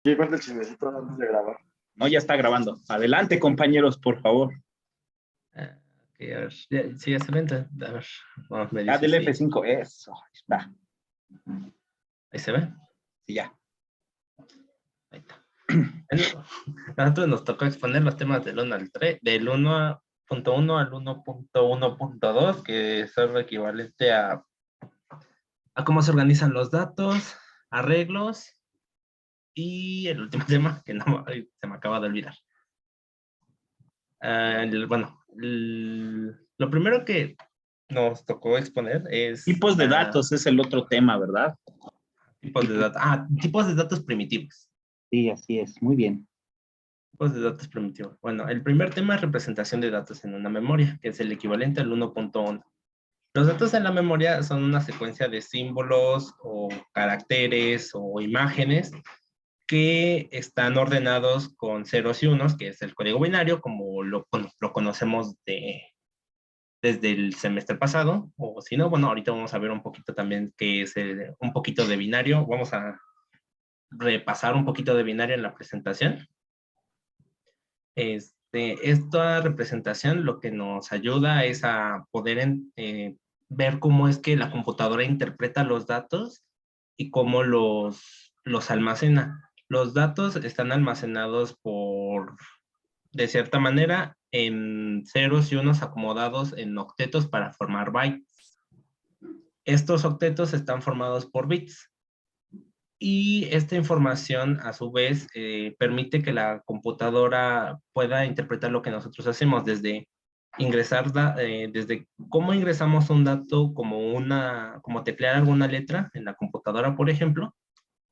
¿Qué cuenta el chismecito antes de grabar? No, ya está grabando. Adelante, compañeros, por favor. Ok, a ver, sí, ya se ve. A ver, vamos, me Ya dice del si F5, eso. Ahí está. ahí se ve. Sí, ya. Ahí está. Bueno, a nosotros nos tocó exponer los temas del 1 al 3, del 1.1 al 1.1.2, que son lo equivalente a cómo se organizan los datos, arreglos, y el último tema, que no, se me acaba de olvidar. Lo primero que nos tocó exponer es... Tipos de datos es el otro tema, ¿verdad? Tipos de datos. Tipos de datos primitivos. Sí, así es. Muy bien. Tipos de datos primitivos. Bueno, el primer tema es representación de datos en una memoria, que es el equivalente al 1.1. Los datos en la memoria son una secuencia de símbolos o caracteres o imágenes que están ordenados con ceros y unos, que es el código binario, como lo conocemos desde el semestre pasado, o si no, bueno, ahorita vamos a ver un poquito también qué es un poquito de binario. Vamos a repasar un poquito de binario en la presentación. Esta representación lo que nos ayuda es a poder ver cómo es que la computadora interpreta los datos y cómo los almacena. Los datos están almacenados de cierta manera, en ceros y unos acomodados en octetos para formar bytes. Estos octetos están formados por bits. Y esta información, a su vez, permite que la computadora pueda interpretar lo que nosotros hacemos desde desde cómo ingresamos un dato como teclear alguna letra en la computadora, por ejemplo,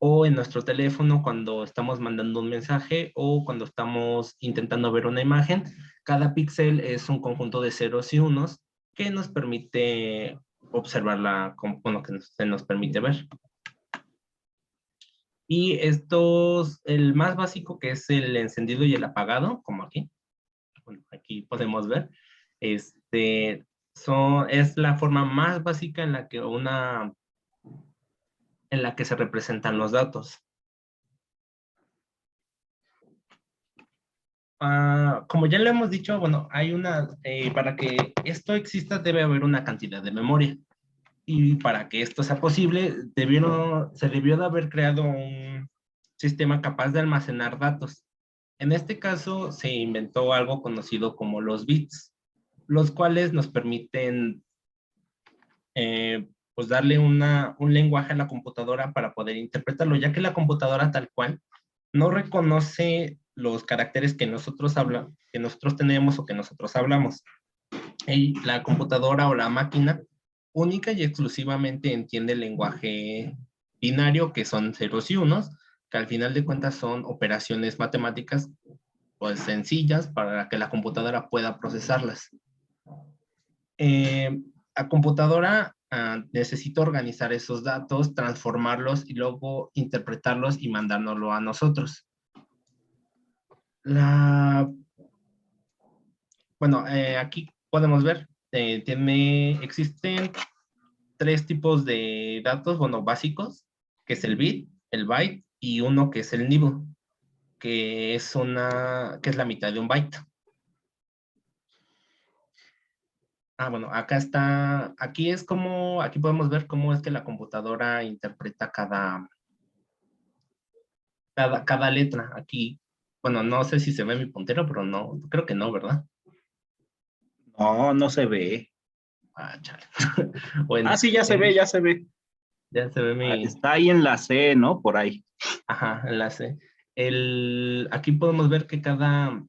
o en nuestro teléfono cuando estamos mandando un mensaje o cuando estamos intentando ver una imagen. Cada píxel es un conjunto de ceros y unos que nos permite observarla, que se nos permite ver. Y el más básico, que es el encendido y el apagado, como aquí. Bueno, aquí podemos ver. Es la forma más básica en la que se representan los datos. Como ya lo hemos dicho, bueno, para que esto exista debe haber una cantidad de memoria. Y para que esto sea posible, se debió de haber creado un sistema capaz de almacenar datos. En este caso, se inventó algo conocido como los bits, los cuales nos permiten pues darle un lenguaje a la computadora para poder interpretarlo, ya que la computadora tal cual no reconoce los caracteres que nosotros tenemos o que nosotros hablamos. Y la computadora o la máquina única y exclusivamente entiende el lenguaje binario, que son ceros y unos, que al final de cuentas son operaciones matemáticas pues sencillas para que la computadora pueda procesarlas. La computadora necesita organizar esos datos, transformarlos y luego interpretarlos y mandárnoslo a nosotros. Bueno, aquí podemos ver, existen tres tipos de datos, bueno, básicos, que es el bit, el byte y uno que es el nibble, que es la mitad de un byte. Bueno, aquí podemos ver cómo es que la computadora interpreta cada letra. Aquí, bueno, no sé si se ve mi puntero, pero no, creo que no, ¿verdad? No, no se ve. Chale. Bueno, Sí, ya se ve, ya se ve. Ya se ve mi... Está ahí en la C, ¿no? Por ahí. Ajá, enlace. Aquí podemos ver que cada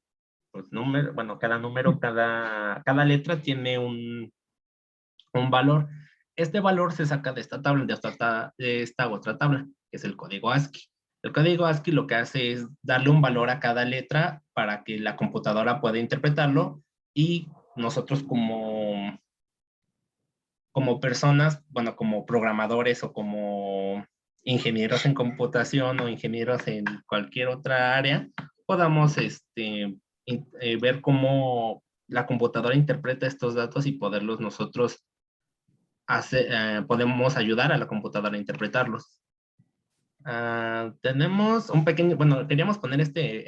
letra tiene un valor. Este valor se saca de esta tabla, de esta otra tabla, que es el código ASCII. El código ASCII lo que hace es darle un valor a cada letra para que la computadora pueda interpretarlo y nosotros como personas, bueno, como programadores o como ingenieros en computación o ingenieros en cualquier otra área, podamos ver cómo la computadora interpreta estos datos y poderlos nosotros podemos ayudar a la computadora a interpretarlos. Tenemos un pequeño, bueno, queríamos poner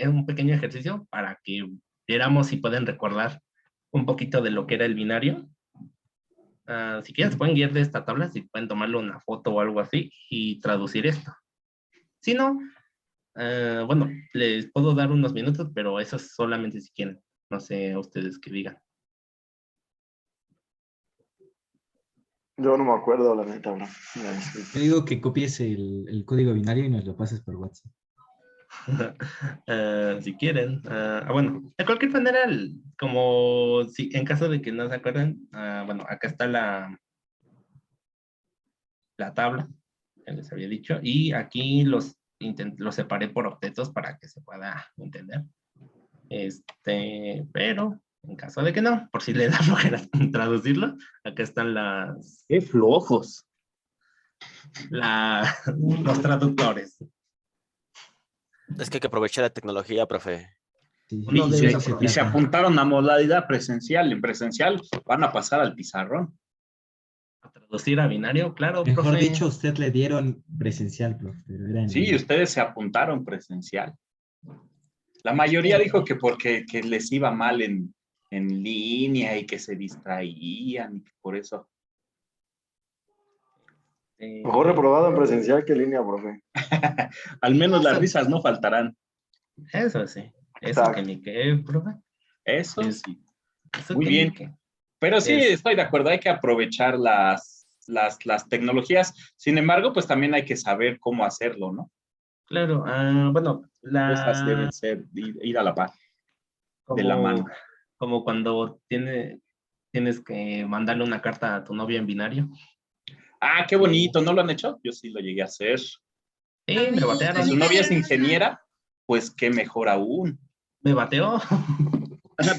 un pequeño ejercicio para que viéramos si pueden recordar un poquito de lo que era el binario. Si quieren, se pueden guiar de esta tabla, si pueden tomarle una foto o algo así y traducir esto. Si no, bueno, les puedo dar unos minutos, pero eso es solamente si quieren. No sé a ustedes qué digan. Yo no me acuerdo, la neta, bro. Te digo que copies el código binario y nos lo pases por WhatsApp. Si quieren. Bueno, de cualquier manera, como si en caso de que no se acuerdan, bueno, acá está la tabla que les había dicho, y aquí los separé por octetos para que se pueda entender. Pero en caso de que no, por si le da flojera traducirlo, acá están ¡Qué flojos! los traductores. Es que hay que aprovechar la tecnología, profe. Sí, Uno sí, debe de eso se Y se trata. apuntaron a modalidad presencial. En presencial van a pasar al pizarrón. A traducir a binario, claro, Mejor profe. dicho, usted le dieron presencial, profe, pero era en Sí, línea. ustedes se apuntaron presencial. La mayoría dijo que porque que les iba mal en línea y que se distraían y que por eso. Mejor reprobado en presencial que en línea, profe. Al menos las Eso- risas no faltarán. Eso sí. Eso Exacto. que ni qué, profe. Eso Es- sí. Eso Muy que ni bien. qué. Pero sí, Es- estoy de acuerdo, hay que aprovechar las tecnologías. Sin embargo, pues también hay que saber cómo hacerlo, ¿no? Claro, bueno, Esas deben ser ir a la par, de la como, mano. como cuando tienes que mandarle una carta a tu novia en binario. Ah, qué bonito, ¿no lo han hecho? Yo sí lo llegué a hacer. Sí, A me mí, a batearon. Si su mí me novia es dieron una. ingeniera, pues qué mejor aún. Me bateó.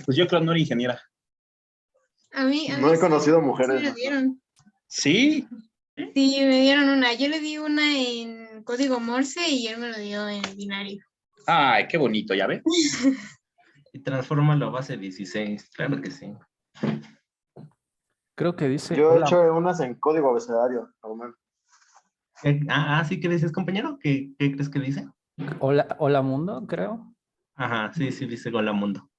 Pues yo creo que no era ingeniera. A mí No he sí, conocido sí mujeres. me dieron. Sí, Sí, me dieron una. Yo le di una en código Morse y él me lo dio en binario. ay, qué bonito, ¿ya ve? Y transfórmalo a base 16. Claro que sí. Creo que dice Yo he hola, hecho unas en código abecedario, normal. ¿Sí que dices, compañero? ¿Qué crees que dice? hola mundo, creo. Ajá, sí, dice Hola Mundo.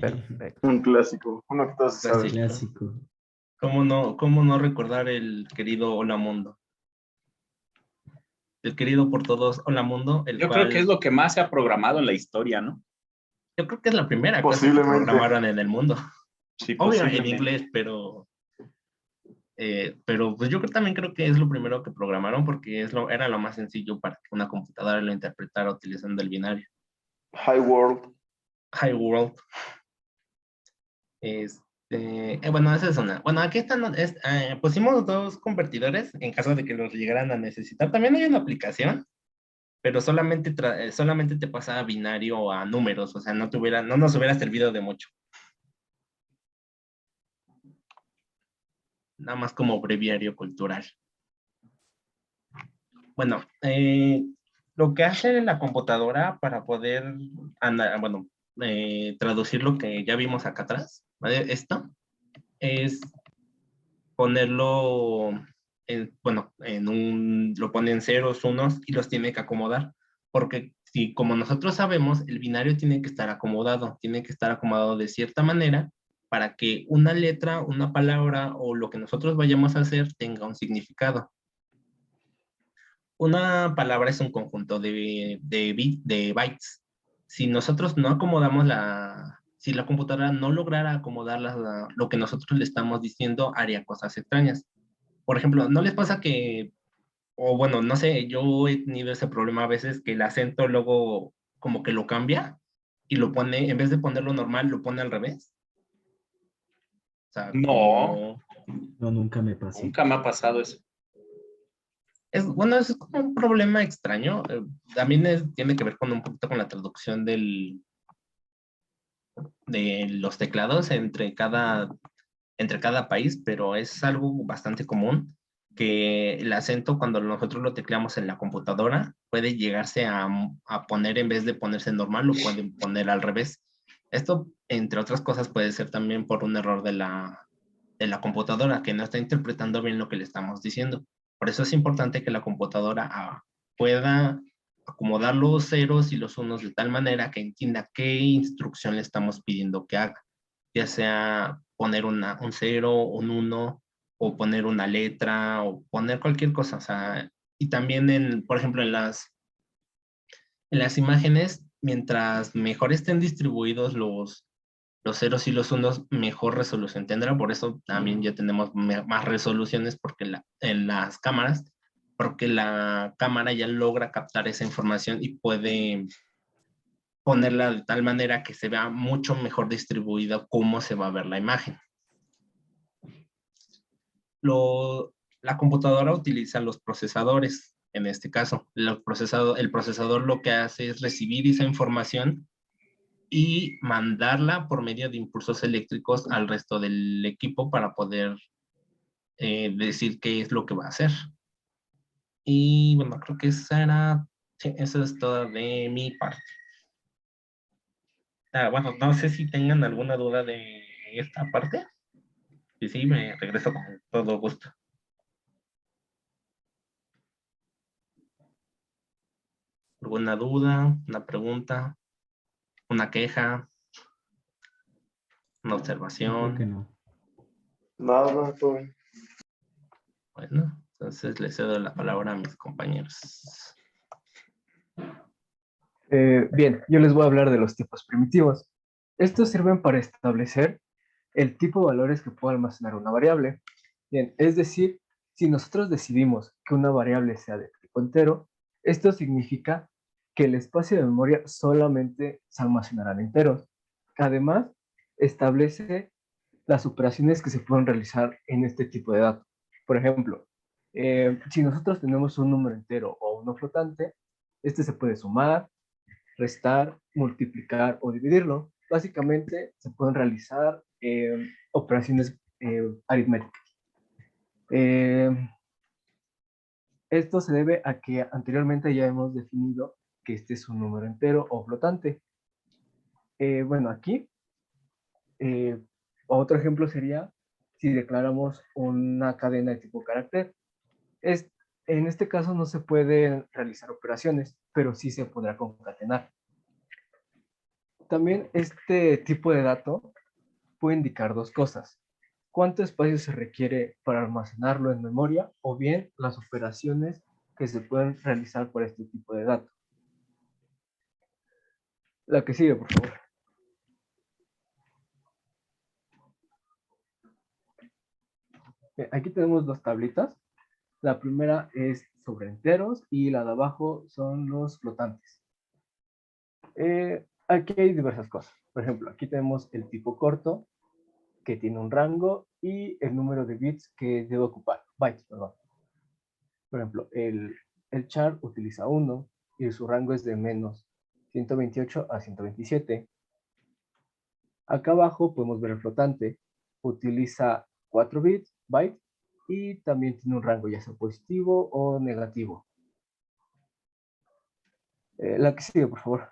Perfecto. Un clásico, uno que todos saben. Clásico. ¿Cómo no recordar el querido Hola Mundo? El querido por todos Hola Mundo, el Yo cual creo que es lo que más se ha programado en la historia, ¿no? yo creo que es la primera cosa que Posiblemente. programaron en el mundo. Sí, Obvio en posiblemente. inglés, pero pues yo también creo que es lo primero que programaron porque era lo más sencillo para que una computadora lo interpretara utilizando el binario. High World. Hi World. Bueno, esa es una. Bueno, aquí están, pusimos dos convertidores en caso de que los llegaran a necesitar. También hay una aplicación, pero solamente te pasa a binario a números, o sea, no nos hubiera servido de mucho. Nada más como breviario cultural. Bueno, lo que hace la computadora para poder, traducir lo que ya vimos acá atrás, ¿vale? Esto es ponerlo, lo pone en ceros, unos y los tiene que acomodar, porque si como nosotros sabemos, el binario tiene que estar acomodado de cierta manera para que una letra, una palabra o lo que nosotros vayamos a hacer tenga un significado. Una palabra es un conjunto de bytes. Si nosotros no acomodamos si la computadora no lograra acomodar lo que nosotros le estamos diciendo, haría cosas extrañas. Por ejemplo, ¿no les pasa o bueno, no sé, yo he tenido ese problema a veces que el acento luego como que lo cambia y lo pone, en vez de ponerlo normal, lo pone al revés? O sea, No, No, nunca me pasó. nunca me ha pasado eso. Bueno, es como un problema extraño. También tiene que ver con un poquito con la traducción de los teclados entre cada país, pero es algo bastante común que el acento cuando nosotros lo tecleamos en la computadora puede llegarse a poner en vez de ponerse normal, lo pueden poner al revés. Esto, entre otras cosas, puede ser también por un error de la computadora que no está interpretando bien lo que le estamos diciendo. Por eso es importante que la computadora pueda acomodar los ceros y los unos de tal manera que entienda qué instrucción le estamos pidiendo que haga, ya sea poner un 0, un 1, o poner una letra, o poner cualquier cosa. O sea, y también, por ejemplo, en las imágenes, mientras mejor estén distribuidos los ceros y los unos, mejor resolución tendrá. Por eso también ya tenemos más resoluciones en las cámaras, porque la cámara ya logra captar esa información y puede ponerla de tal manera que se vea mucho mejor distribuida cómo se va a ver la imagen. La computadora utiliza los procesadores. En este caso, el procesador lo que hace es recibir esa información y mandarla por medio de impulsos eléctricos al resto del equipo para poder decir qué es lo que va a hacer. Y bueno, creo que eso es todo de mi parte. Bueno, no sé si tengan alguna duda de esta parte. Y sí, me regreso con todo gusto. ¿Alguna duda, una pregunta, una queja, una Creo que observación? no. Nada, todo bien. Bueno, entonces le cedo la palabra a mis compañeros. Bien, yo les voy a hablar de los tipos primitivos. Estos sirven para establecer el tipo de valores que puede almacenar una variable. Bien, es decir, si nosotros decidimos que una variable sea de tipo entero, esto significa que el espacio de memoria solamente se almacenarán enteros. Además, establece las operaciones que se pueden realizar en este tipo de datos. Por ejemplo, si nosotros tenemos un número entero o uno flotante, este se puede sumar, restar, multiplicar o dividirlo. Básicamente se pueden realizar operaciones aritméticas. Esto se debe a que anteriormente ya hemos definido que este es un número entero o flotante. Bueno, aquí otro ejemplo sería si declaramos una cadena de tipo carácter. En este caso no se pueden realizar operaciones, pero sí se podrá concatenar. También este tipo de dato puede indicar dos cosas: cuánto espacio se requiere para almacenarlo en memoria, o bien las operaciones que se pueden realizar por este tipo de datos. La que sigue, por favor. Aquí tenemos dos tablitas. La primera es sobre enteros y la de abajo son los flotantes. Aquí hay diversas cosas. Por ejemplo, aquí tenemos el tipo corto, que tiene un rango, y el número de bits que debe ocupar, bytes, perdón. Por ejemplo, el char utiliza 1 y su rango es de menos 128 a 127. Acá abajo podemos ver el flotante, utiliza 4 bytes y también tiene un rango ya sea positivo o negativo. La que sigue, por favor.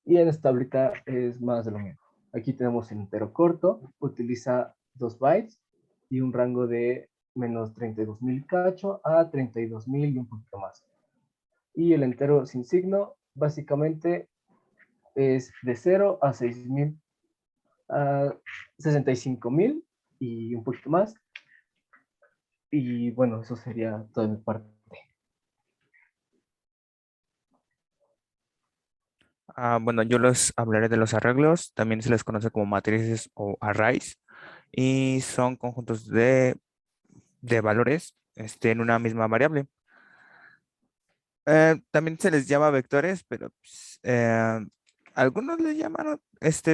Y en esta tablita es más de lo mismo. Aquí tenemos el entero corto, utiliza 2 bytes y un rango de menos 32.000 cacho a 32.000 y un poquito más. Y el entero sin signo básicamente es de 0 a 6.000, a 65.000 y un poquito más. Y bueno, eso sería toda mi parte. Bueno, yo les hablaré de los arreglos, también se les conoce como matrices o arrays, y son conjuntos de valores en una misma variable. También se les llama vectores, pero pues, algunos les llaman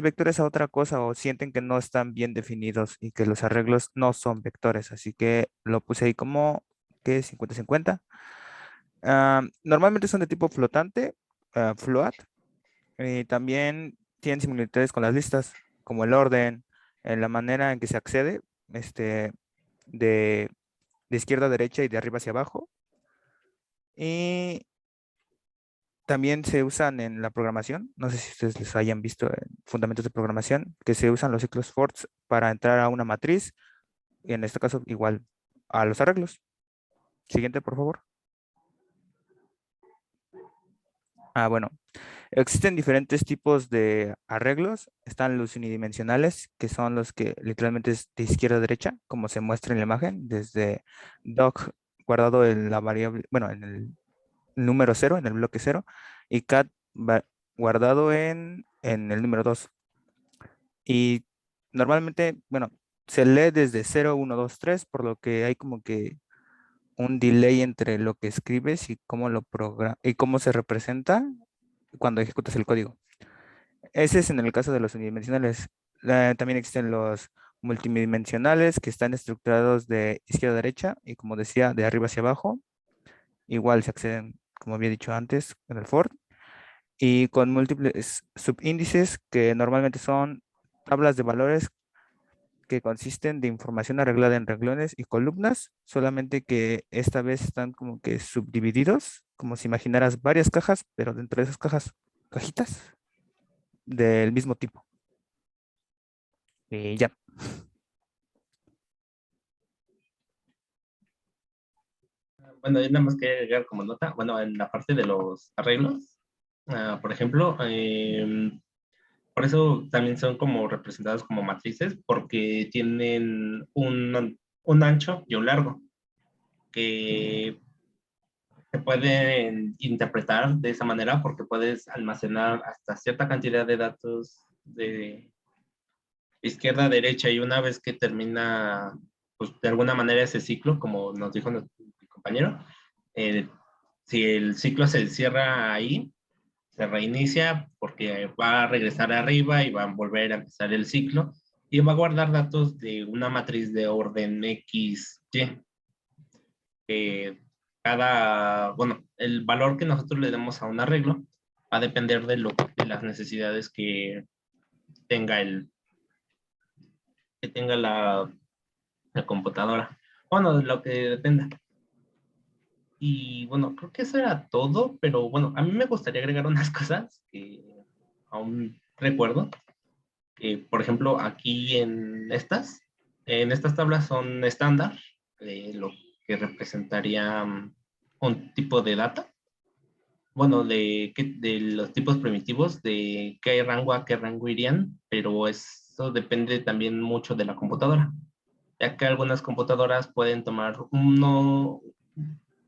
vectores a otra cosa o sienten que no están bien definidos y que los arreglos no son vectores, así que lo puse ahí como que 50-50. Normalmente son de tipo flotante, float, y también tienen similitudes con las listas, como el orden, la manera en que se accede, de izquierda a derecha y de arriba hacia abajo. Y también se usan en la programación. No sé si ustedes les hayan visto en fundamentos de programación, que se usan los ciclos for para entrar a una matriz. Y en este caso, igual, a los arreglos. Siguiente, por favor. Bueno, existen diferentes tipos de arreglos. Están los unidimensionales, que son los que literalmente es de izquierda a derecha, como se muestra en la imagen, desde doc guardado en la variable, bueno, en el número 0, en el bloque 0, y cat guardado en el número 2. Y normalmente, bueno, se lee desde 0, 1, 2, 3, por lo que hay como que un delay entre lo que escribes y cómo lo y cómo se representa cuando ejecutas el código. Ese es en el caso de los unidimensionales. También existen los multidimensionales, que están estructurados de izquierda a derecha y, como decía, de arriba hacia abajo. Igual se acceden, como había dicho antes, en el for. Y con múltiples subíndices, que normalmente son tablas de valores que consisten de información arreglada en renglones y columnas, solamente que esta vez están como que subdivididos, como si imaginaras varias cajas, pero dentro de esas cajitas del mismo tipo. Y ya. Bueno, yo nada más quería agregar como nota, bueno, en la parte de los arreglos, por ejemplo, por eso también son como representados como matrices, porque tienen un ancho y un largo, que se pueden interpretar de esa manera porque puedes almacenar hasta cierta cantidad de datos de izquierda a derecha, y una vez que termina, pues de alguna manera ese ciclo, como nos dijo mi compañero, si el ciclo se cierra ahí, se reinicia porque va a regresar arriba y va a volver a empezar el ciclo y va a guardar datos de una matriz de orden X, Y. Bueno, el valor que nosotros le demos a un arreglo va a depender de las necesidades que tenga la computadora. Bueno, de lo que dependa. Y bueno, creo que eso era todo, pero bueno, a mí me gustaría agregar unas cosas que aún recuerdo. Por ejemplo, aquí en estas tablas son estándar, lo que representaría un tipo de data. Bueno, de los tipos primitivos, de qué rango a qué rango irían, pero eso depende también mucho de la computadora, ya que algunas computadoras pueden tomar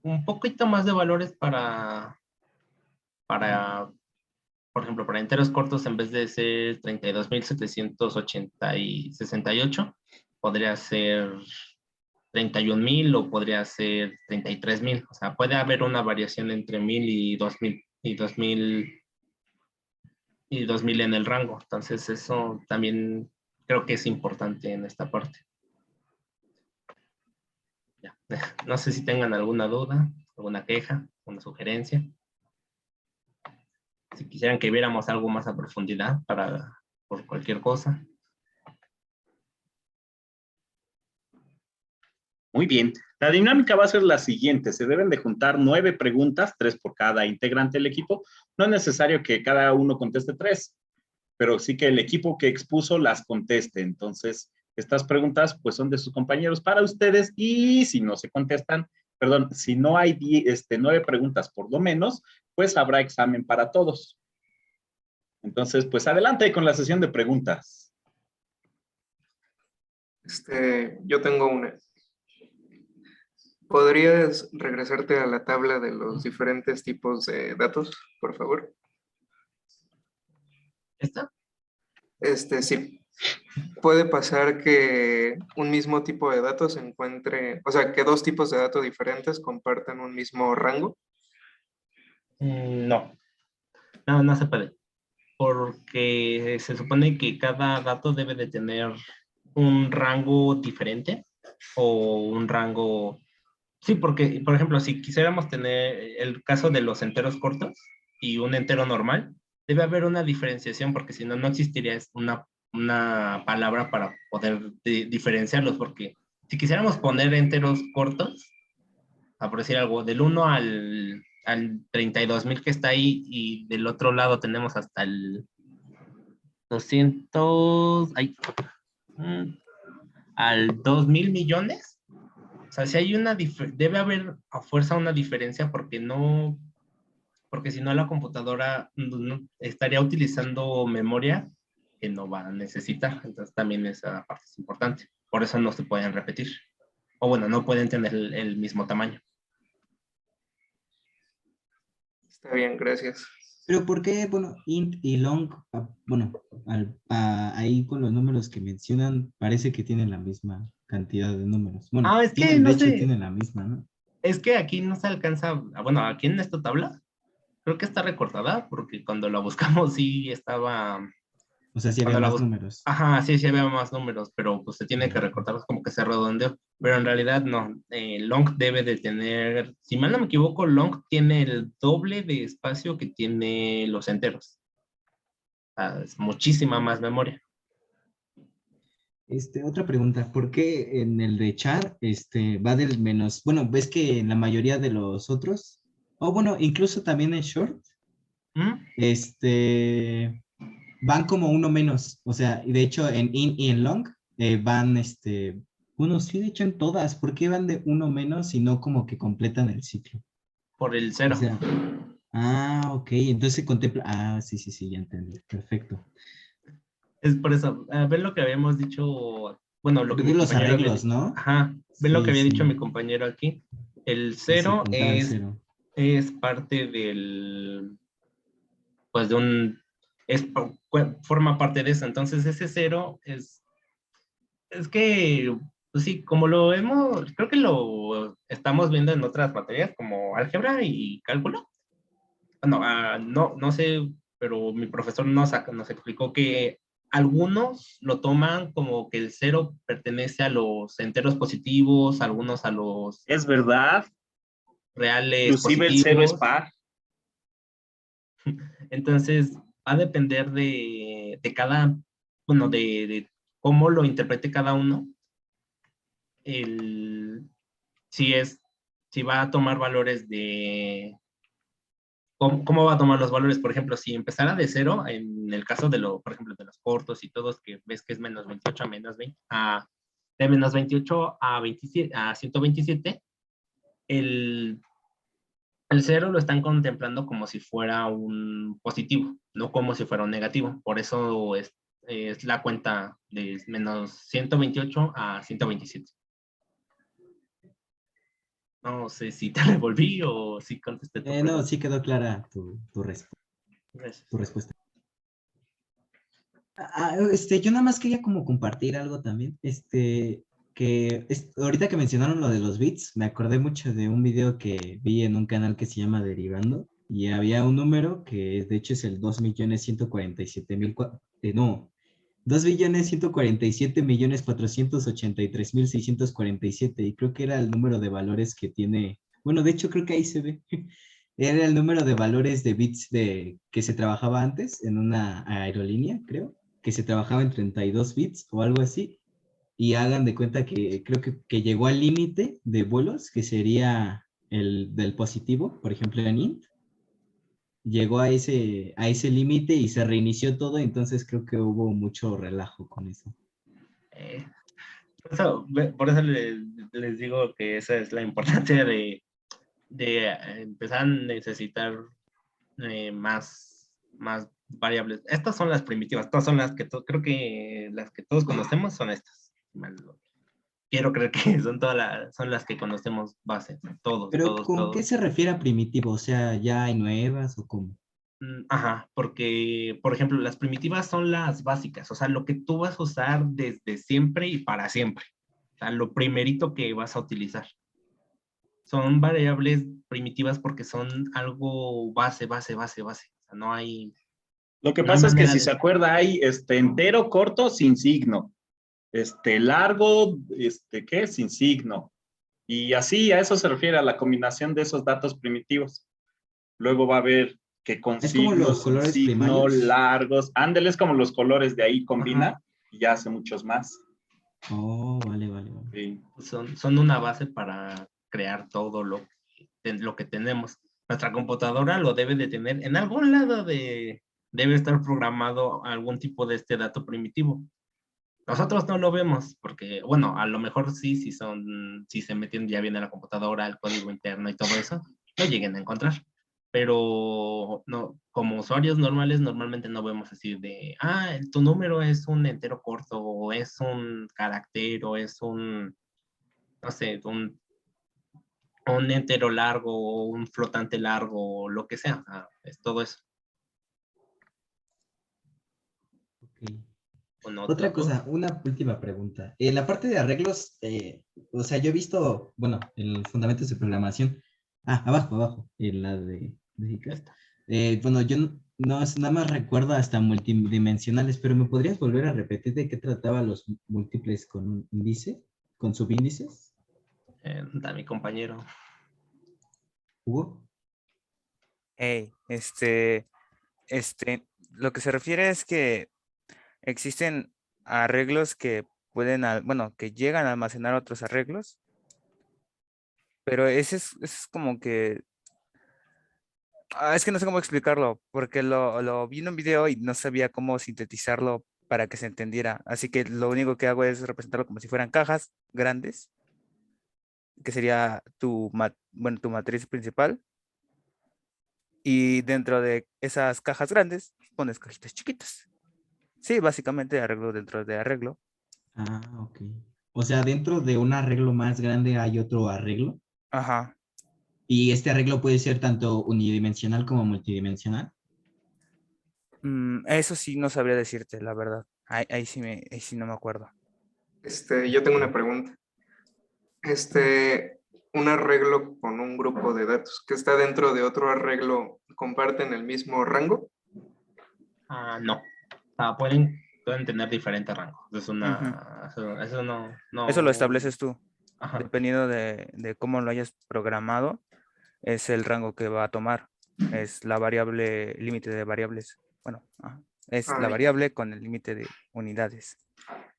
un poquito más de valores para, por ejemplo, para enteros cortos, en vez de ser 32.780 y 68, podría ser 31.000 o podría ser 33.000. O sea, puede haber una variación entre 1.000 y 2.000 y 2.000 en el rango. Entonces, eso también creo que es importante en esta parte. Ya. No sé si tengan alguna duda, alguna queja, una sugerencia. Si quisieran que viéramos algo más a profundidad por cualquier cosa. Muy bien. La dinámica va a ser la siguiente. Se deben de juntar 9 preguntas, 3 por cada integrante del equipo. No es necesario que cada uno conteste 3, pero sí que el equipo que expuso las conteste. Entonces, estas preguntas pues son de sus compañeros para ustedes, y si no se contestan, perdón, si no hay 9 preguntas por lo menos, pues habrá examen para todos. Entonces, pues adelante con la sesión de preguntas. Yo tengo una. ¿Podrías regresarte a la tabla de los diferentes tipos de datos, por favor? ¿Esta? Sí. Puede pasar que un mismo tipo de datos se encuentre, o sea, que dos tipos de datos diferentes compartan un mismo rango. No, no se puede. Porque se supone que cada dato debe de tener un rango diferente o un rango. Sí, porque, por ejemplo, si quisiéramos tener el caso de los enteros cortos y un entero normal, debe haber una diferenciación, porque si no, no existiría una palabra para poder diferenciarlos, porque si quisiéramos poner enteros cortos, a por decir algo, del 1 al 32.000 que está ahí, y del otro lado tenemos hasta el 200, al 2.000 millones, sea, si hay debe haber a fuerza una diferencia porque si no la computadora estaría utilizando memoria que no va a necesitar. Entonces también esa parte es importante. Por eso no se pueden repetir. O bueno, no pueden tener el mismo tamaño. Está bien, gracias. Pero ¿por qué, bueno, int y long, bueno, ahí con los números que mencionan, parece que tienen la misma cantidad de números? Bueno, Es que tienen, no de hecho, sé. tienen la misma, ¿no? Es que aquí no se alcanza, bueno, aquí en esta tabla, creo que está recortada, porque cuando la buscamos sí estaba... O sea, sí había Cuando más números. Ajá, sí, sí había más números, pero pues se tiene que recortar, es como que se redondeó. Pero en realidad no, long debe de tener, si mal no me equivoco, long tiene el doble de espacio que tiene los enteros. Es muchísima más memoria. Otra pregunta, ¿por qué en el de char va del menos? Bueno, ves que en la mayoría de los otros, o bueno, incluso también en short, ¿Mm? van como uno menos. O sea, y de hecho en in y en long van, bueno, sí, de hecho en todas. ¿Por qué van de uno menos y no como que completan el ciclo? Por el O cero. sea, ok, entonces se contempla. Sí, sí, sí, ya entendí. Perfecto. Es por eso, ven lo que habíamos dicho, bueno, lo que Creo mi que los compañero había arreglos, dicho. ¿no? Ajá, ven lo que Sí, había dicho sí. mi compañero aquí. El Que se cero contaba el cero. es parte del, pues de un, forma parte de eso. Entonces ese cero es que, pues sí, como lo hemos, creo que lo estamos viendo en otras materias como álgebra y cálculo. Bueno, no sé, pero mi profesor nos explicó que algunos lo toman como que el cero pertenece a los enteros positivos, algunos a los Es verdad, reales inclusive el cero es positivos. par. Entonces, va a depender de cada, bueno, de cómo lo interprete cada uno, el, si es, si va a tomar valores cómo va a tomar los valores. Por ejemplo, si empezara de cero, en el caso por ejemplo, de los cortos y todos, que ves que es menos 28 a menos 20, de menos 28 a 27, a 127, el cero lo están contemplando como si fuera un positivo, no como si fuera un negativo. Por eso es la cuenta de menos 128 a 127. No sé si te revolví o si contesté tu No, pregunta. sí quedó clara Gracias. tu respuesta. Yo nada más quería como compartir algo también. Ahorita que mencionaron lo de los bits, me acordé mucho de un video que vi en un canal que se llama Derivando, y había un número que de hecho es el 2.147.000, no, 2.147.483.647, y creo que era el número de valores que tiene, bueno, de hecho creo que ahí se ve, era el número de valores de bits que se trabajaba antes en una aerolínea, creo, que se trabajaba en 32 bits o algo así, y hagan de cuenta que creo que llegó al límite de vuelos, que sería el del positivo, por ejemplo en int, llegó a ese límite y se reinició todo, entonces creo que hubo mucho relajo con eso. Por eso les digo que esa es la importancia de empezar a necesitar más variables. Estas son las primitivas, estas son las que creo que las que todos conocemos son estas. Quiero creer que son las que conocemos base, Pero todos. ¿con qué se refiere a primitivo? O sea, ¿ya hay nuevas o cómo? Ajá, porque, por ejemplo, las primitivas son las básicas, o sea, lo que tú vas a usar desde siempre y para siempre. O sea, lo primerito que vas a utilizar. Son variables primitivas porque son algo base. O sea, no hay Lo que no hay pasa es que manera si se acuerda, hay entero corto sin signo, largo, ¿qué? Sin signo. Y así a eso se refiere a la combinación de esos datos primitivos. Luego va a haber que con Es como signo, los sin colores signo, primarios. largos. Ándale, es como los colores de ahí combina Ajá. y ya hace muchos más. Oh, vale. Sí. Son una base para crear todo lo que tenemos. Nuestra computadora lo debe de tener en algún lado debe estar programado algún tipo de este dato primitivo. Nosotros no lo vemos porque, bueno, a lo mejor sí, si se meten ya bien en la computadora, el código interno y todo eso, lo lleguen a encontrar. Pero no, como usuarios normales, normalmente no vemos así de, tu número es un entero corto, o es un carácter, o es no sé, un entero largo, o un flotante largo, o lo que sea. Es todo eso. Ok. Con Otra otros cosa, una última pregunta. En la parte de arreglos, o sea, yo he visto, bueno, en los fundamentos de programación, abajo, en la de ICAS. Bueno, yo nada más recuerdo hasta multidimensionales, pero ¿me podrías volver a repetir de qué trataba los múltiples con un índice, con subíndices? Da mi compañero. ¿Hugo? Hey, lo que se refiere es que existen arreglos que pueden, bueno, que llegan a almacenar otros arreglos, pero ese es como que, es que no sé cómo explicarlo, porque lo vi en un video y no sabía cómo sintetizarlo para que se entendiera. Así que lo único que hago es representarlo como si fueran cajas grandes, que sería bueno, tu matriz principal. Y dentro de esas cajas grandes pones cajitas chiquitas. Sí, básicamente arreglo dentro de arreglo. Ah, ok. O sea, dentro de un arreglo más grande hay otro arreglo. Ajá. Y este arreglo puede ser tanto unidimensional como multidimensional. Eso sí no sabría decirte, la verdad. Ahí sí no me acuerdo. Yo tengo una pregunta. Un arreglo con un grupo de datos que está dentro de otro arreglo, ¿comparten el mismo rango? No. Pueden tener diferentes rangos. Eso Eso lo estableces tú. Ajá. Dependiendo de cómo lo hayas programado, es el rango que va a tomar. Es la variable, límite de variables. Bueno, es la Ya. variable con el límite de unidades.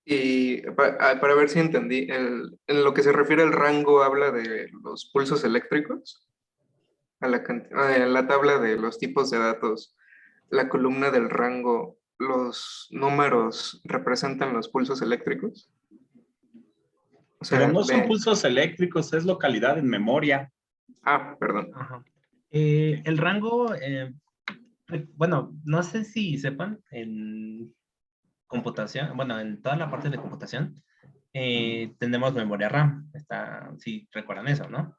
Y para ver si entendí, en lo que se refiere al rango, habla de los pulsos eléctricos, en la tabla de los tipos de datos, la columna del rango, los números representan los pulsos eléctricos. O sea, Pero no son pulsos eléctricos, es localidad en memoria. Perdón. Ajá. El rango, bueno, no sé si sepan, en computación, bueno, en toda la parte de computación, tenemos memoria RAM. Sí, recuerdan eso, ¿no?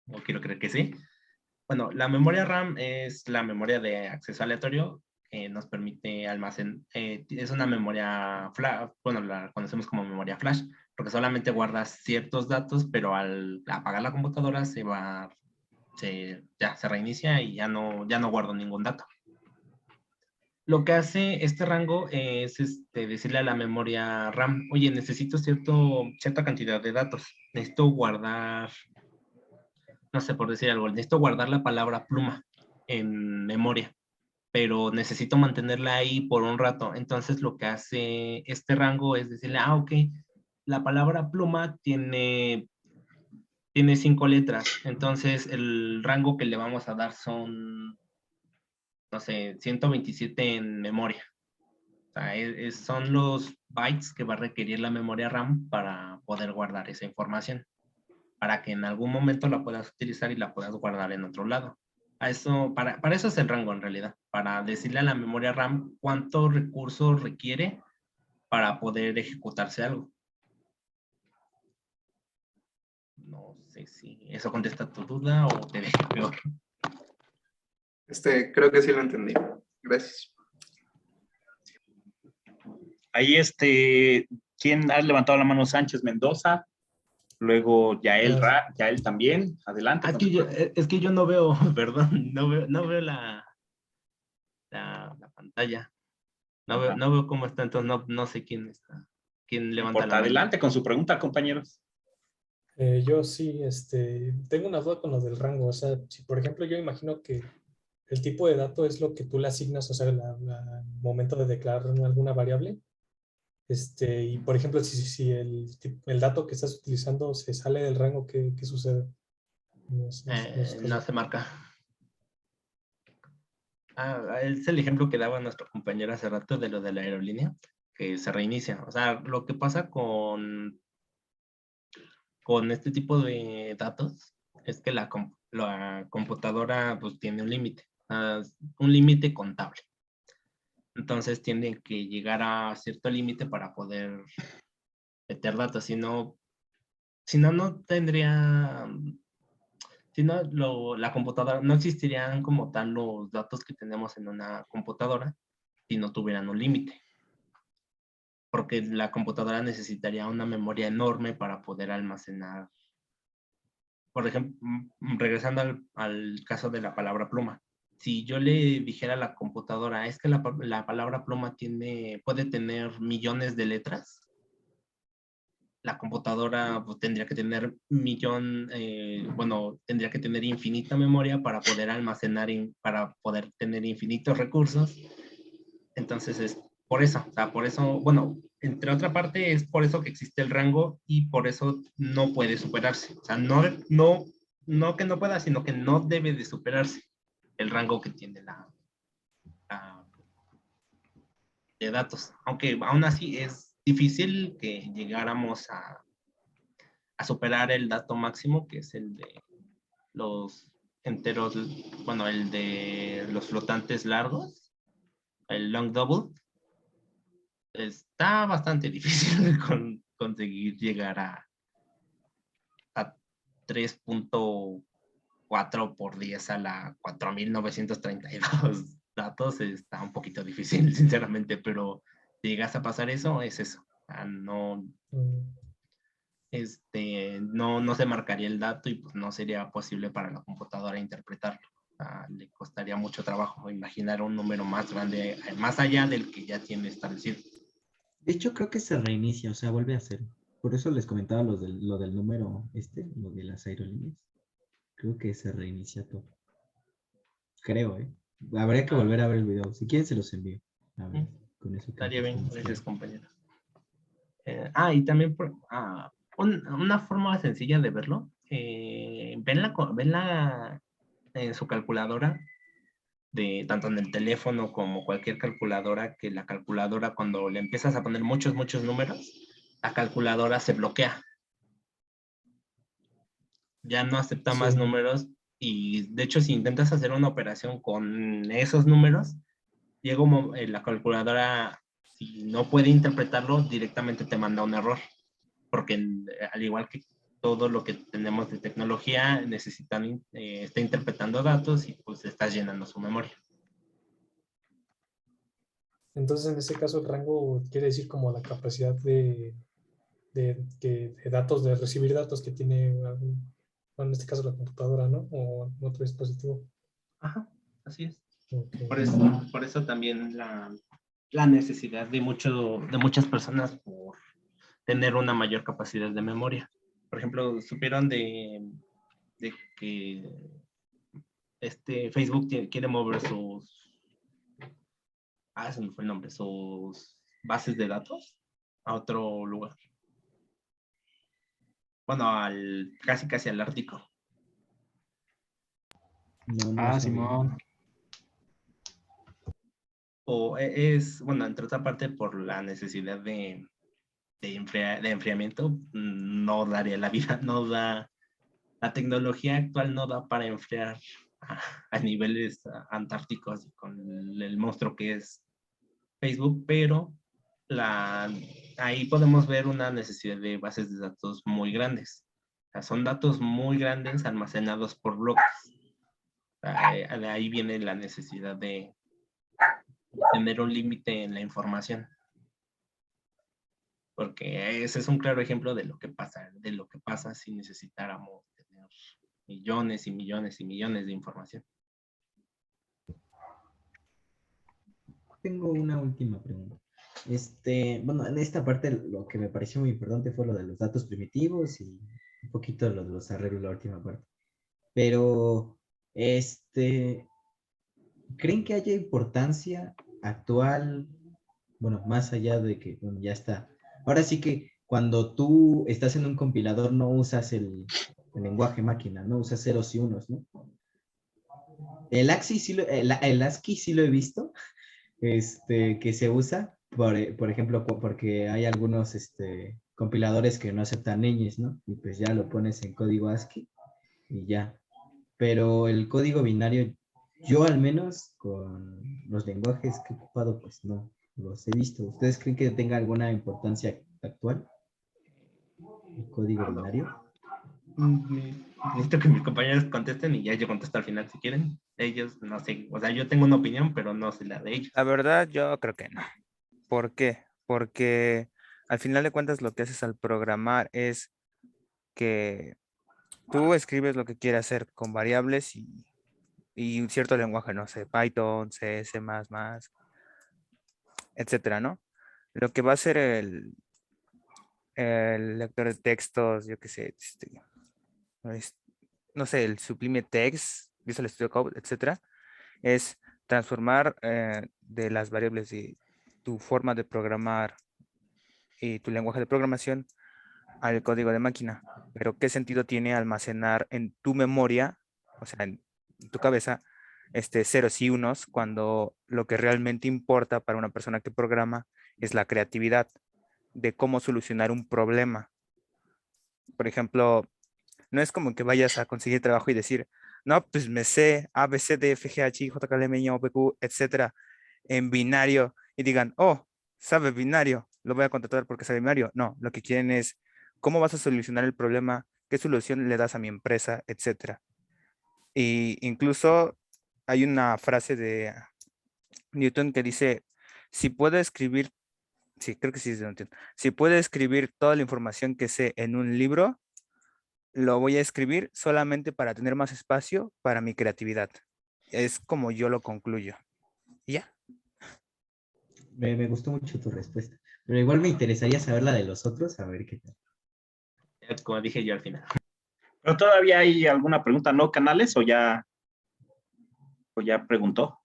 O quiero creer que sí. Bueno, la memoria RAM es la memoria de acceso aleatorio que nos permite almacenar. Es una memoria flash, bueno, la conocemos como memoria flash, porque solamente guarda ciertos datos, pero al apagar la computadora ya se reinicia y ya no guardo ningún dato. Lo que hace este rango es decirle a la memoria RAM, oye, necesito cierta cantidad de datos. Necesito guardar, no sé, por decir algo, necesito guardar la palabra pluma en memoria, pero necesito mantenerla ahí por un rato. Entonces lo que hace este rango es decirle, ok, la palabra pluma tiene 5 letras, entonces el rango que le vamos a dar son, no sé, 127 en memoria. O sea, son los bytes que va a requerir la memoria RAM para poder guardar esa información, para que en algún momento la puedas utilizar y la puedas guardar en otro lado. Para eso es el rango en realidad, para decirle a la memoria RAM cuánto recurso requiere para poder ejecutarse algo. No sé si eso contesta tu duda o te deja peor. Creo que sí lo entendí. Gracias. Ahí ¿quién ha levantado la mano? Sánchez Mendoza. Luego Yael también. Adelante. Es que yo no veo, perdón, no veo la pantalla. No veo cómo está, entonces no sé quién está. ¿Quién levanta la mano? Adelante con su pregunta, compañeros. Yo sí, tengo una duda con lo del rango. O sea, si por ejemplo yo imagino que el tipo de dato es lo que tú le asignas, o sea, al momento de declarar alguna variable. Y por ejemplo, si el dato que estás utilizando se sale del rango, ¿qué sucede? No se marca. Es el ejemplo que daba nuestro compañero hace rato de lo de la aerolínea. que se reinicia. O sea, lo que pasa con este tipo de datos es que la computadora pues tiene un límite, un límite contable. Entonces tiene que llegar a cierto límite para poder meter datos, si no, no tendría, si no, la computadora, no existirían como tal los datos que tenemos en una computadora si no tuvieran un límite. Porque la computadora necesitaría una memoria enorme para poder almacenar. Por ejemplo, regresando al caso de la palabra pluma. Si yo le dijera a la computadora, es que la palabra pluma puede tener millones de letras, la computadora pues, tendría que tener tendría que tener infinita memoria para poder almacenar, para poder tener infinitos recursos. Entonces por eso, bueno, entre otra parte es por eso que existe el rango y por eso no puede superarse. O sea, no que no pueda, sino que no debe de superarse el rango que tiene la de datos. Aunque aún así es difícil que llegáramos a superar el dato máximo, que es el de los enteros, bueno, el de los flotantes largos, el long double. Está bastante difícil conseguir llegar a 3.4 por 10 a la 4.932 datos. Está un poquito difícil, sinceramente, pero si llegas a pasar eso, es eso. No, no se marcaría el dato y pues no sería posible para la computadora interpretarlo. Le costaría mucho trabajo imaginar un número más grande, más allá del que ya tiene establecido. De hecho, creo que se reinicia, o sea, vuelve a cero. Por eso les comentaba lo del número, lo de las aerolíneas. Creo que se reinicia todo. Creo, ¿eh? Habría que volver a ver el video. Si quieren, se los envío. A ver, con eso. Estaría bien, gracias, compañero. Y también, una forma sencilla de verlo. Ven en su calculadora, tanto en el teléfono como cualquier calculadora, que la calculadora cuando le empiezas a poner muchos números, la calculadora se bloquea. Ya no acepta más números y de hecho si intentas hacer una operación con esos números, llega la calculadora, si no puede interpretarlo, directamente te manda un error. Porque al igual que todo lo que tenemos de tecnología, está interpretando datos y pues está llenando su memoria. Entonces, en ese caso, el rango quiere decir como la capacidad de datos, de recibir datos que tiene, en este caso, la computadora, ¿no? O otro dispositivo. Ajá, así es. Okay. Por eso también la necesidad de muchas personas por tener una mayor capacidad de memoria. Por ejemplo, supieron de que Facebook quiere mover se me fue el nombre, sus bases de datos a otro lugar. Bueno, casi al Ártico. Simón. O bueno, entre otra parte, por la necesidad de enfriamiento, no daría la vida, la tecnología actual no da para enfriar a niveles antárticos con el monstruo que es Facebook, pero ahí podemos ver una necesidad de bases de datos muy grandes. O sea, son datos muy grandes almacenados por bloques. De ahí viene la necesidad de tener un límite en la información. Porque ese es un claro ejemplo de lo que pasa si necesitáramos tener millones y millones y millones de información. Tengo una última pregunta. Bueno, en esta parte lo que me pareció muy importante fue lo de los datos primitivos y un poquito lo de los arreglos, la última parte. Pero, ¿creen que haya importancia actual, bueno, más allá de que, bueno, ya está? Ahora sí que cuando tú estás en un compilador no usas el lenguaje máquina, no usas ceros y unos, ¿no? El ASCII sí lo he visto, que se usa, por ejemplo, porque hay algunos compiladores que no aceptan ñes, ¿no? Y pues ya lo pones en código ASCII y ya. Pero el código binario, yo al menos con los lenguajes que he ocupado, pues no los he visto. ¿Ustedes creen que tenga alguna importancia actual el código binario? Necesito que mis compañeros contesten y ya yo contesto al final si quieren. Ellos, no sé, o sea, yo tengo una opinión, pero no sé la de ellos. La verdad, yo creo que no. ¿Por qué? Porque al final de cuentas lo que haces al programar es que tú escribes lo que quieras hacer con variables y un cierto lenguaje, no sé, Python, C, C++, etcétera, ¿no? Lo que va a hacer el lector de textos, yo qué sé, no sé, el Sublime Text, Visual Studio Code, etcétera, es transformar de las variables de tu forma de programar y tu lenguaje de programación al código de máquina. Pero ¿qué sentido tiene almacenar en tu memoria, o sea, en tu cabeza, ceros y unos, cuando lo que realmente importa para una persona que programa es la creatividad de cómo solucionar un problema? Por ejemplo, no es como que vayas a conseguir trabajo y decir, no, pues me sé A, B, C, D, F, G, H, I, J, K, L, M, N, O, P, Q, etcétera, en binario y digan, oh, sabe binario, lo voy a contratar porque sabe binario. No, lo que quieren es cómo vas a solucionar el problema, qué solución le das a mi empresa, etcétera. Y incluso hay una frase de Newton que dice, si puedo escribir, sí, creo que sí es de Newton, si puedo escribir toda la información que sé en un libro, lo voy a escribir solamente para tener más espacio para mi creatividad. Es como yo lo concluyo. ¿Y ya? Me gustó mucho tu respuesta. Pero igual me interesaría saber la de los otros, a ver qué tal. Como dije yo al final. ¿Pero todavía hay alguna pregunta, no, Canales, o ya preguntó?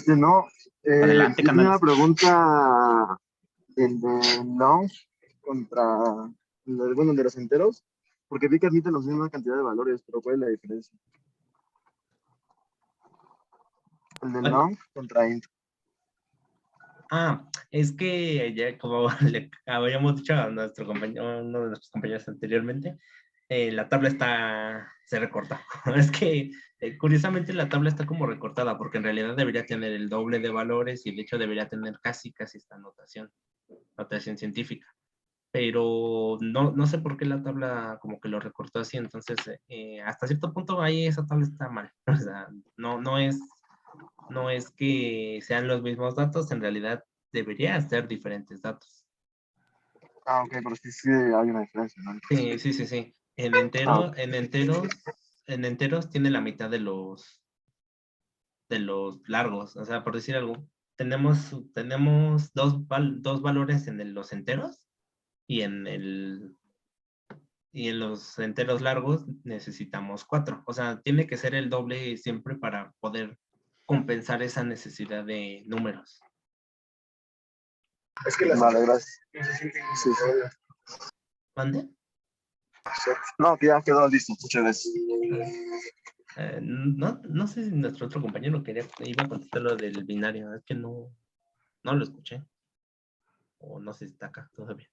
No. Adelante, Yo tenía una Canales. pregunta el de long contra el de los enteros, porque vi que admiten la misma cantidad de valores, pero ¿cuál es la diferencia? El de long contra int. Es que ya como le habíamos dicho a nuestro compañero, uno de nuestros compañeros anteriormente, la tabla se recorta. Es que curiosamente la tabla está como recortada porque en realidad debería tener el doble de valores y de hecho debería tener casi esta notación científica. Pero no sé por qué la tabla como que lo recortó así, entonces hasta cierto punto ahí esa tabla está mal. O sea, no es que sean los mismos datos, en realidad deberían ser diferentes datos. Ok, pero sí hay una diferencia, ¿no? Sí. En enteros tiene la mitad de los largos. O sea, por decir algo, tenemos dos valores en los enteros y en los enteros largos necesitamos 4. O sea, tiene que ser el doble siempre para poder compensar esa necesidad de números. Es que vale, gracias. Sí. ¿Mande? No, que ya quedó listo. Muchas gracias. No sé si nuestro otro compañero iba a contestar lo del binario. Es que no lo escuché. O no sé si está acá todavía.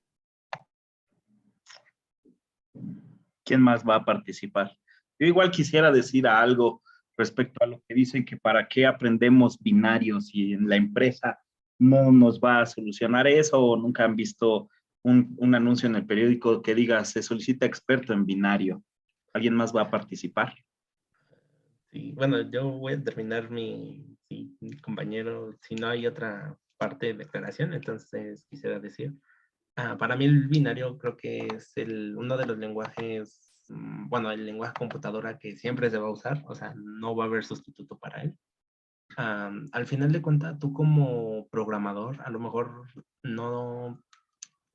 ¿Quién más va a participar? Yo igual quisiera decir algo respecto a lo que dicen que para qué aprendemos binarios y en la empresa no nos va a solucionar eso, o nunca han visto un anuncio en el periódico que diga se solicita experto en binario. ¿Alguien más va a participar? Sí, bueno, yo voy a terminar mi compañero, si no hay otra parte de declaración, entonces quisiera decir, para mí el binario creo que es uno de los lenguajes, bueno, el lenguaje computadora que siempre se va a usar, o sea, no va a haber sustituto para él. Al final de cuentas, tú como programador, a lo mejor no,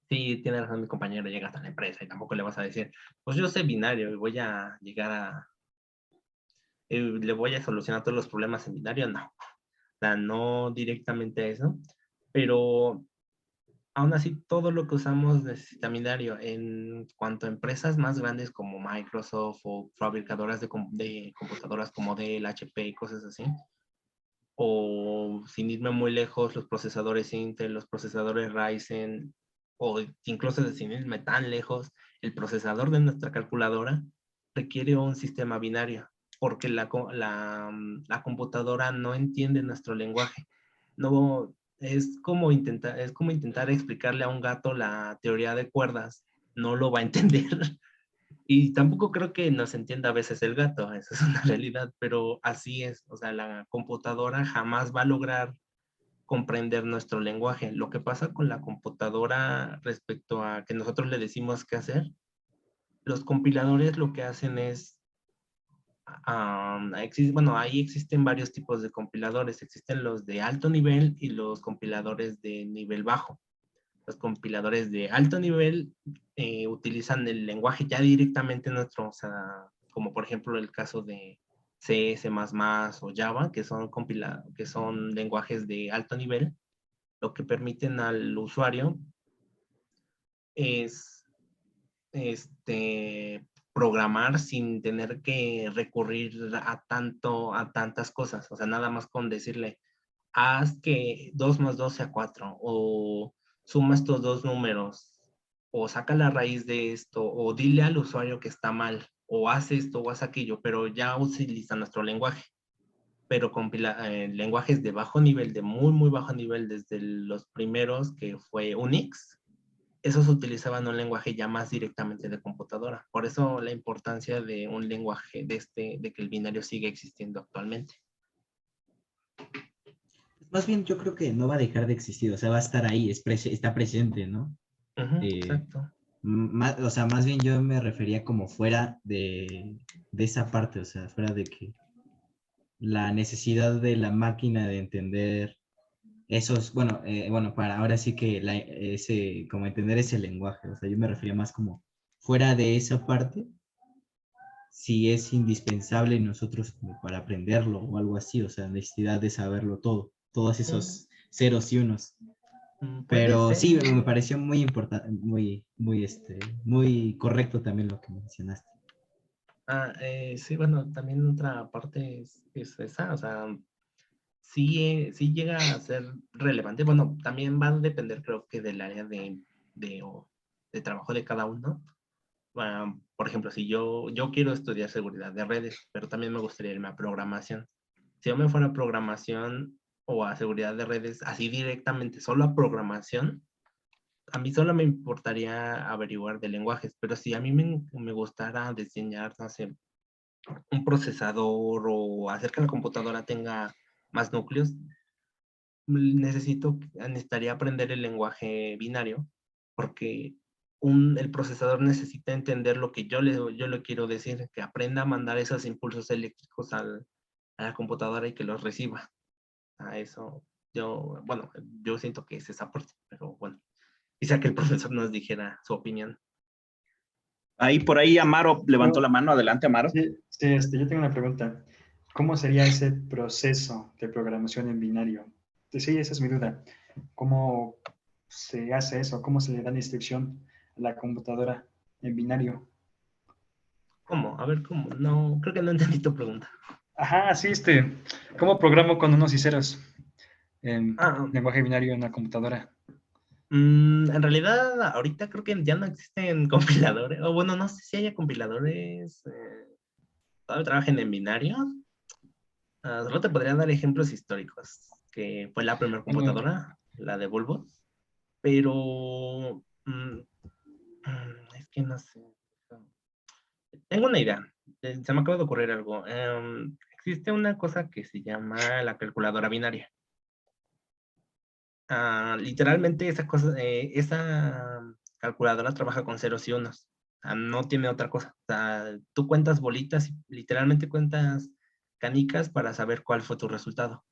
sí, tiene razón mi compañero, llegas a la empresa y tampoco le vas a decir, pues yo sé binario y voy a llegar le voy a solucionar todos los problemas en binario, no. O sea, no directamente eso, pero aún así todo lo que usamos necesita binario. En cuanto a empresas más grandes como Microsoft o fabricadoras de computadoras como Dell, HP, cosas así, o sin irme muy lejos, los procesadores Intel, los procesadores Ryzen, o incluso sin irme tan lejos, el procesador de nuestra calculadora requiere un sistema binario, porque la computadora no entiende nuestro lenguaje. No, es como intentar explicarle a un gato la teoría de cuerdas, no lo va a entender. Y tampoco creo que nos entienda a veces el gato, esa es una realidad, pero así es, o sea, la computadora jamás va a lograr comprender nuestro lenguaje. Lo que pasa con la computadora respecto a que nosotros le decimos qué hacer, los compiladores lo que hacen es, bueno, ahí existen varios tipos de compiladores, existen los de alto nivel y los compiladores de nivel bajo. Los compiladores de alto nivel utilizan el lenguaje ya directamente nuestro, o sea, como por ejemplo el caso de C, C++ o Java, que son lenguajes de alto nivel, lo que permiten al usuario es programar sin tener que recurrir a tantas cosas, o sea, nada más con decirle, haz que 2 más 2 sea 4, o suma estos dos números, o saca la raíz de esto, o dile al usuario que está mal, o haz esto, o haz aquello, pero ya utiliza nuestro lenguaje. Pero lenguajes de bajo nivel, de muy, muy bajo nivel, desde los primeros, que fue Unix, esos utilizaban un lenguaje ya más directamente de computadora. Por eso la importancia de un lenguaje de que el binario sigue existiendo actualmente. Más bien yo creo que no va a dejar de existir, o sea, va a estar ahí, está presente, ¿no? Exacto. O sea, más bien yo me refería como fuera de esa parte, o sea, fuera de que la necesidad de la máquina de entender esos, bueno, para ahora sí que como entender ese lenguaje, o sea, yo me refería más como fuera de esa parte, si es indispensable nosotros como para aprenderlo o algo así, o sea, necesidad de saberlo todo, todos esos ceros y unos. Pero sí, me pareció muy importante, muy correcto también lo que mencionaste. Sí, bueno, también otra parte es esa, o sea, sí llega a ser relevante. Bueno, también va a depender, creo que, del área de trabajo de cada uno. Por ejemplo, si yo quiero estudiar seguridad de redes, pero también me gustaría irme a programación. Si yo me fuera a programación o a seguridad de redes, así directamente, solo a programación, a mí solo me importaría averiguar de lenguajes, pero si a mí me gustara diseñar, no sé, un procesador o hacer que la computadora tenga más núcleos, necesitaría aprender el lenguaje binario, porque el procesador necesita entender lo que yo le quiero decir, que aprenda a mandar esos impulsos eléctricos a la computadora y que los reciba. A eso yo siento que es esa parte, pero bueno, quizá que el profesor nos dijera su opinión. Ahí por ahí Amaro levantó la mano. Adelante, Amaro. Sí, yo tengo una pregunta. ¿Cómo sería ese proceso de programación en binario? Sí, esa es mi duda. ¿Cómo se hace eso? ¿Cómo se le da la instrucción a la computadora en binario? ¿Cómo? A ver, ¿cómo? No, creo que no entendí tu pregunta. Ajá, sí, ¿cómo programo con unos y ceros en lenguaje binario en la computadora? En realidad, ahorita creo que ya no existen compiladores, o bueno, no sé si haya compiladores, todavía trabajan en binario. Solo te podría dar ejemplos históricos, que fue la primera computadora, la de Volvo, pero es que no sé. Tengo una idea, se me acaba de ocurrir algo. Existe una cosa que se llama la calculadora binaria. Literalmente esa calculadora trabaja con ceros y unos. No tiene otra cosa. Tú cuentas bolitas y literalmente cuentas canicas para saber cuál fue tu resultado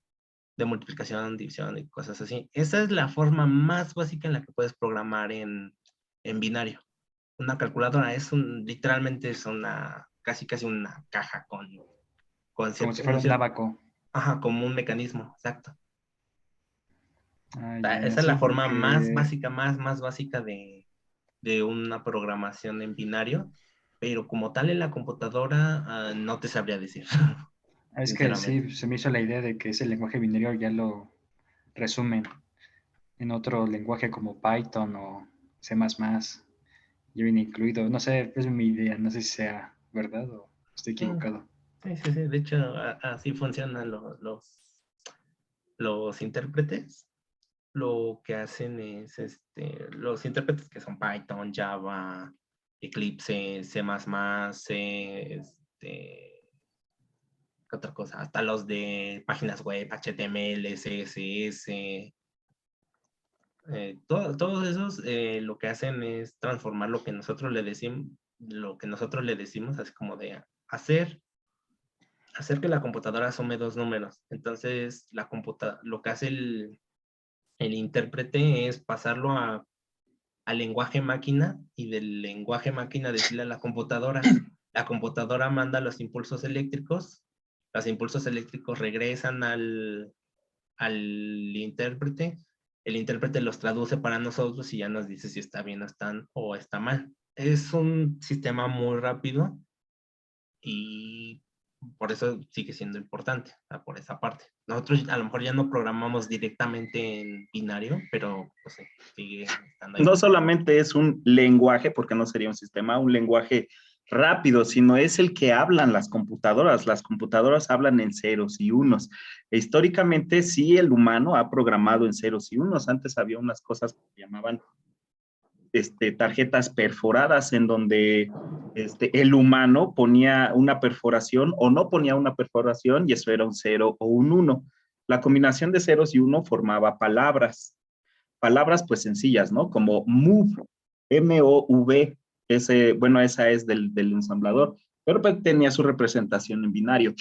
de multiplicación, división y cosas así. Esa es la forma más básica en la que puedes programar en binario. Una calculadora literalmente es casi una caja con como si fuera un abaco. Ajá, como un mecanismo, exacto. Esa es sí, la forma porque... más básica de una programación en binario, pero como tal en la computadora no te sabría decir. Es que sinceramente. sí, se me hizo la idea de que ese lenguaje binario ya lo resumen en otro lenguaje como Python o C++, ya viene incluido. No sé, es mi idea, no sé si sea verdad o estoy Mm, equivocado. Sí, sí, sí. De hecho, así funcionan los intérpretes. Lo que hacen es, los intérpretes que son Python, Java, Eclipse, C++, C, ¿qué otra cosa? Hasta los de páginas web, HTML, CSS, todos esos lo que hacen es transformar lo que nosotros le decimos, así como de hacer que la computadora sume dos números. Entonces, lo que hace el intérprete es pasarlo al lenguaje máquina y del lenguaje máquina decirle a la computadora manda los impulsos eléctricos regresan al intérprete, el intérprete los traduce para nosotros y ya nos dice si está bien o está mal. Es un sistema muy rápido y por eso sigue siendo importante, por esa parte. Nosotros a lo mejor ya no programamos directamente en binario, pero pues sí, sigue estando ahí. No solamente es un lenguaje, porque no sería un sistema, un lenguaje rápido, sino es el que hablan las computadoras. Las computadoras hablan en ceros y unos. E históricamente, sí, el humano ha programado en ceros y unos. Antes había unas cosas que se llamaban tarjetas perforadas en donde el humano ponía una perforación o no ponía una perforación y eso era un 0 o un 1. La combinación de ceros y 1 formaba palabras. Palabras pues sencillas, ¿no? Como move, M-O-V, bueno, esa es del ensamblador, pero pues tenía su representación en binario.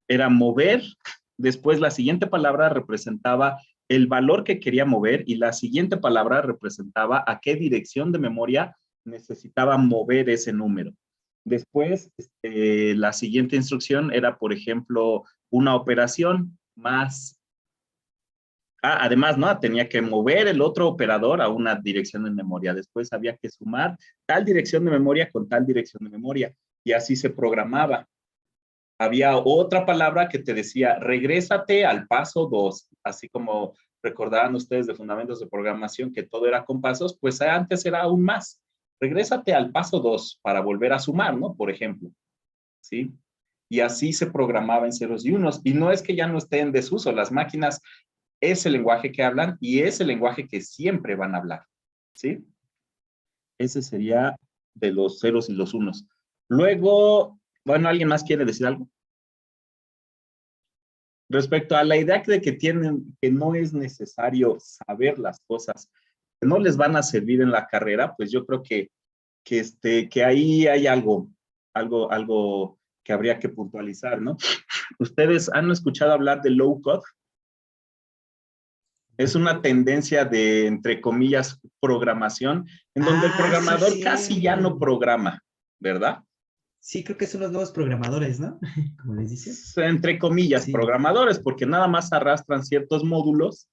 Era mover, después la siguiente palabra representaba el valor que quería mover y la siguiente palabra representaba a qué dirección de memoria necesitaba mover ese número. Después, la siguiente instrucción era, por ejemplo, una operación más. Además, ¿no? Tenía que mover el otro operador a una dirección de memoria. Después había que sumar tal dirección de memoria con tal dirección de memoria. Y así se programaba. Había otra palabra que te decía, regrésate al paso 2, así como recordaban ustedes de fundamentos de programación que todo era con pasos, pues antes era aún más. Regrésate al paso 2 para volver a sumar, ¿no? Por ejemplo, ¿sí? Y así se programaba en ceros y unos. Y no es que ya no esté en desuso, las máquinas es el lenguaje que hablan y es el lenguaje que siempre van a hablar, ¿sí? Ese sería de los ceros y los unos. Luego, bueno, ¿alguien más quiere decir algo? Respecto a la idea de que no es necesario saber las cosas, que no les van a servir en la carrera, pues yo creo que ahí hay algo que habría que puntualizar, ¿no? ¿Ustedes han escuchado hablar de low code? Es una tendencia de, entre comillas, programación, en donde el programador Sí, casi ya no cierto. programa, ¿verdad? Sí, creo que son los nuevos programadores, ¿no? Como les dicen. Entre comillas, Sí. programadores, porque nada más arrastran ciertos módulos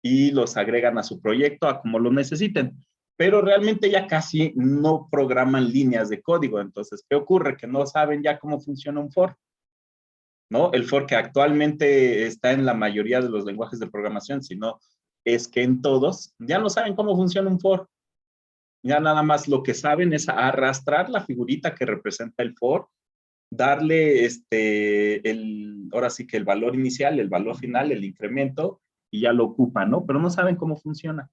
y los agregan a su proyecto a como lo necesiten. Pero realmente ya casi no programan líneas de código. Entonces, ¿qué ocurre? Que no saben ya cómo funciona un for, ¿no? El for que actualmente está en la mayoría de los lenguajes de programación, sino es que en todos ya no saben cómo funciona un for. Ya nada más lo que saben es arrastrar la figurita que representa el for, darle ahora sí que el valor inicial, el valor final, el incremento, y ya lo ocupan, ¿no? Pero no saben cómo funciona,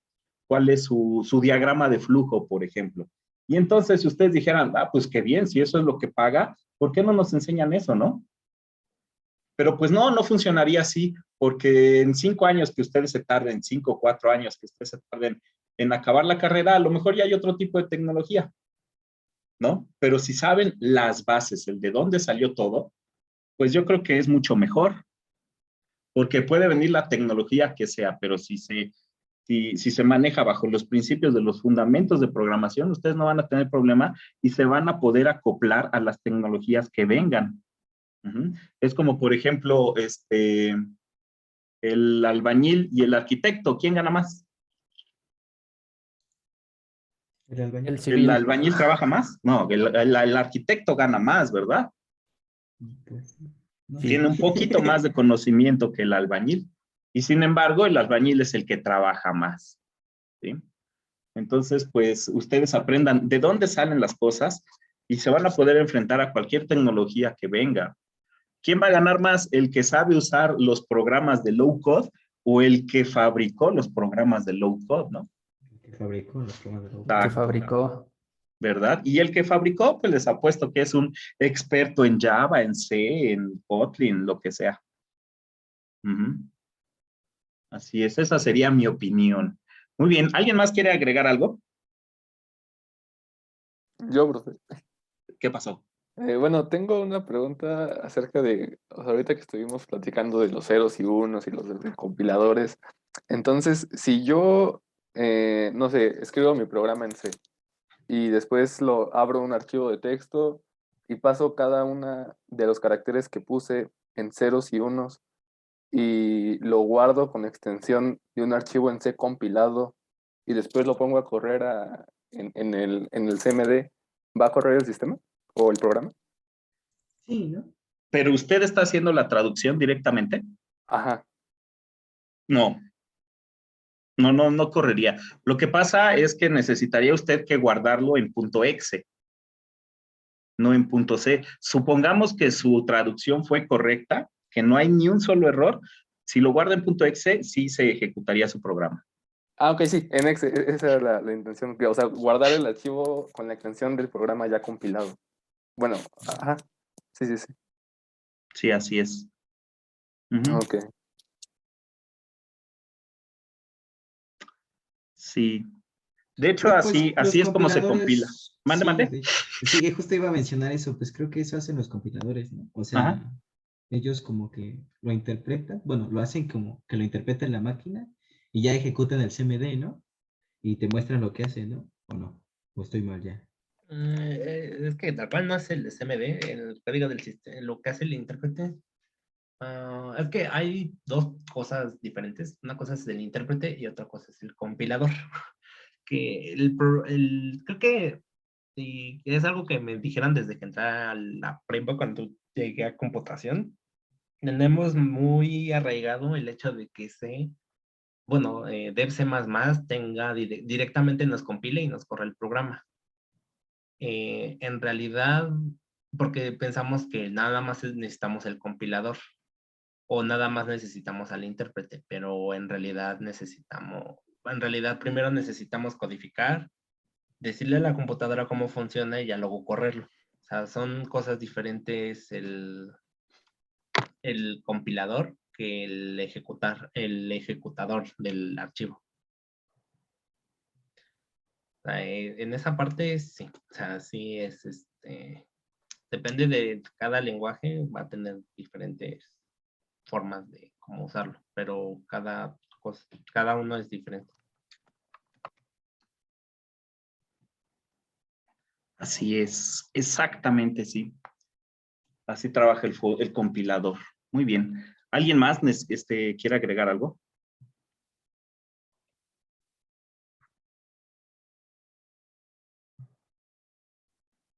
cuál es su diagrama de flujo, por ejemplo. Y entonces, si ustedes dijeran, pues qué bien, si eso es lo que paga, ¿por qué no nos enseñan eso, no? Pero pues no funcionaría así, porque en 5 años que ustedes se tarden, 5 o 4 años que ustedes se tarden en acabar la carrera, a lo mejor ya hay otro tipo de tecnología, ¿no? Pero si saben las bases, el de dónde salió todo, pues yo creo que es mucho mejor, porque puede venir la tecnología que sea, pero si se maneja bajo los principios de los fundamentos de programación, ustedes no van a tener problema y se van a poder acoplar a las tecnologías que vengan. Es como, por ejemplo, el albañil y el arquitecto. ¿Quién gana más? El albañil. El civil. ¿El albañil trabaja más? No, el arquitecto gana más, ¿verdad? Tiene un poquito más de conocimiento que el albañil. Y sin embargo, el albañil es el que trabaja más. ¿Sí? Entonces, pues, ustedes aprendan de dónde salen las cosas y se van a poder enfrentar a cualquier tecnología que venga. ¿Quién va a ganar más? ¿El que sabe usar los programas de low code o el que fabricó los programas de low code, no? Que fabricó los programas de low Que Exacto. fabricó. ¿Verdad? Y el que fabricó, pues les apuesto que es un experto en Java, en C, en Kotlin, lo que sea. Ujú. Así es, esa sería mi opinión. Muy bien, ¿alguien más quiere agregar algo? Yo, profe. ¿Qué pasó? Bueno, tengo una pregunta acerca de, o sea, ahorita que estuvimos platicando de los ceros y unos y los de compiladores. Entonces, si yo, no sé, escribo mi programa en C y después lo abro un archivo de texto y paso cada una de los caracteres que puse en ceros y unos y lo guardo con extensión de un archivo en C compilado y después lo pongo a correr en el CMD, ¿va a correr el sistema o el programa? Sí, ¿no? ¿Pero usted está haciendo la traducción directamente? Ajá. No. No correría. Lo que pasa es que necesitaría usted que guardarlo en .exe, no en .c. Supongamos que su traducción fue correcta, que no hay ni un solo error. Si lo guarda en .exe, sí se ejecutaría su programa. Ah, ok, sí, en exe, esa era la intención, o sea, guardar el archivo con la extensión del programa ya compilado. Bueno, ajá, sí. Sí, así es. Ujú. Ok. Sí. De hecho, Pues así los es como se compila. compiladores, Mande, sí, mande. sí, justo iba a mencionar eso, pues creo que eso hacen los compiladores, ¿no? O sea, Ajá. ellos como que lo interpretan, bueno, lo hacen como que lo interpreta en la máquina y ya ejecutan el CMD, ¿no? Y te muestran lo que hace, ¿no? ¿O no? ¿O estoy mal ya? Es que tal cual no es el SMD, el código del sistema, lo que hace el intérprete. Es que hay dos cosas diferentes. Una cosa es el intérprete y otra cosa es el compilador. Que creo que sí, es algo que me dijeron desde que entré a la prepa cuando llegué a computación. Tenemos muy arraigado el hecho de que Dev C++ tenga directamente nos compile y nos corre el programa. En realidad, porque pensamos que nada más necesitamos el compilador o nada más necesitamos al intérprete, pero en realidad primero necesitamos codificar, decirle a la computadora cómo funciona y ya luego correrlo. O sea, son cosas diferentes el compilador que el ejecutador del archivo. O sea, en esa parte sí, o sea, sí es depende de cada lenguaje, va a tener diferentes formas de cómo usarlo, pero cada uno es diferente. Así es, exactamente, sí. Así trabaja el compilador. Muy bien. ¿Alguien más quiere agregar algo?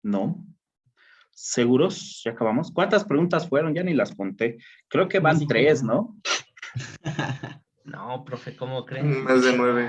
No. ¿Seguros? ¿Ya acabamos? ¿Cuántas preguntas fueron? Ya ni las conté. Creo que van 3, ¿no? No, profe, ¿cómo creen? Más de 9.